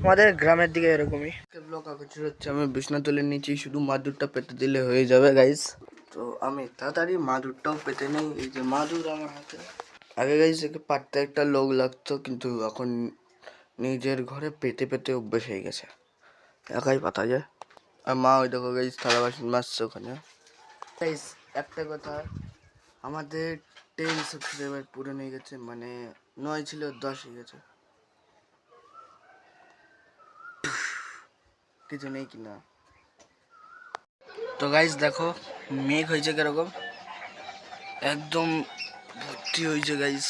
আমাদের গ্রামের দিকে এরকমই ব্লগ আকর্ষণ হচ্ছে। আমি বিছনাতলের নিচেই শুধু মাদুরটা পেতে দিলে হয়ে যাবে গাইস। তো আমি তাড়াতাড়ি মাদুরটাও পেতে নেই। এই যে মাদুর আমার হাতে। আগে গাইস একে পাততে একটা লোক লাগতো, কিন্তু এখন নিজের ঘরে পেতে পেতে অভ্যেস হয়ে গেছে, একাই পাতা যায়। আর মা ওই দেখো গাইস থালা বাসন মাজছে ওখানে। গাইস একটা কথা, আমাদের 10 সাবস্ক্রাইবার পূরণ হয়ে গেছে, মানে 9 ছিল 10 হয়ে গেছে। কিছু নেই কিনা। তো গাইস দেখো মেঘ হয়েছে কিরকম, একদম ভর্তি হয়েছে গাইস,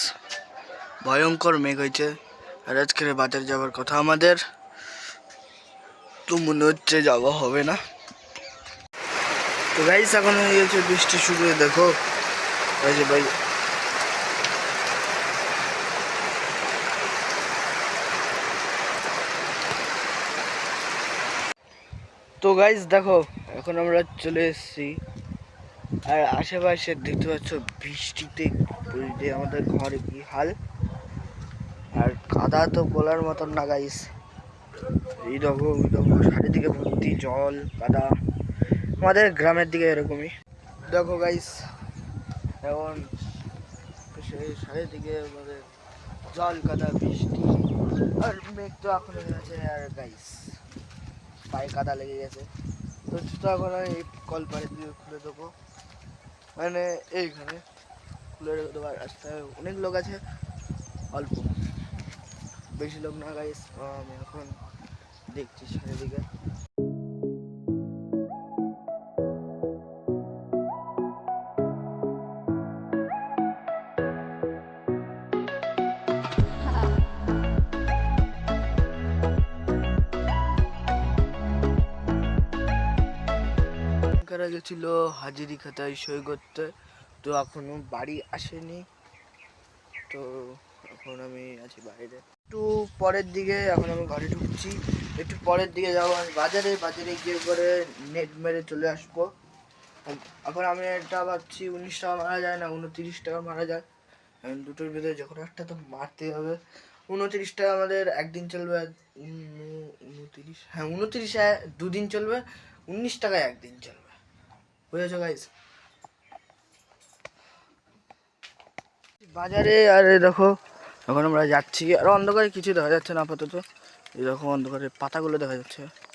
ভয়ঙ্কর মেঘ হয়েছে। আর আজকের বাজার যাওয়ার কথা আমাদের, তো মনে হচ্ছে যাওয়া হবে না। তো গাইস এখন হয়ে গেছে বৃষ্টি শুরু, দেখো এই যে ভাই। তো গাইস দেখো এখন আমরা চলে এসেছি, আর আশেপাশে দেখতে পাচ্ছ বৃষ্টিতে আমাদের ঘরে কি হাল। আর কাদা তো বলার মতন না গাইস, এই দেখো চারিদিকে ভর্তি জল কাদা। আমাদের গ্রামের দিকে এরকমই। দেখো গাইস এখন চারিদিকে আমাদের জল কাদা বৃষ্টি, আর মেঘ তো এখন হয়ে গেছে। আর গাইস পায়ে কাদা লেগে গেছে, তো জুতো এখন আমি কল পাড়ে দিয়ে খুলে দেবো, মানে এইখানে খুলে রেখে দেবো। রাস্তায় অনেক লোক আছে, অল্প বেশি লোক না গাইস। আমি এখন দেখছি চারিদিকে। কারা গেছিল হাজিরি খাতায় সই করতে, তো এখনো বাড়ি আসেনি। তো এখন আমি আছি বাইরে, একটু পরের দিকে এখন আমি ঘরে ঢুকছি। একটু পরের দিকে যাবো আমি বাজারে গিয়ে করে নেট মেরে চলে আসবো। এখন আমি এটা ভাবছি 19 টাকা মারা যায় না 29 টাকা মারা যায়, দুটোর ভিতরে যখন একটা তো মারতে হবে। 29 টাকা আমাদের একদিন চলবে, 29, হ্যাঁ 29 দুদিন চলবে, 19 টাকায় একদিন চলবে, বুঝেছো গাইস। বাজারে আর দেখো এখন আমরা যাচ্ছি, আর অন্ধকারে কিছু দেখা যাচ্ছে না আপাতত। এই দেখো অন্ধকারে পাতাগুলো দেখা যাচ্ছে।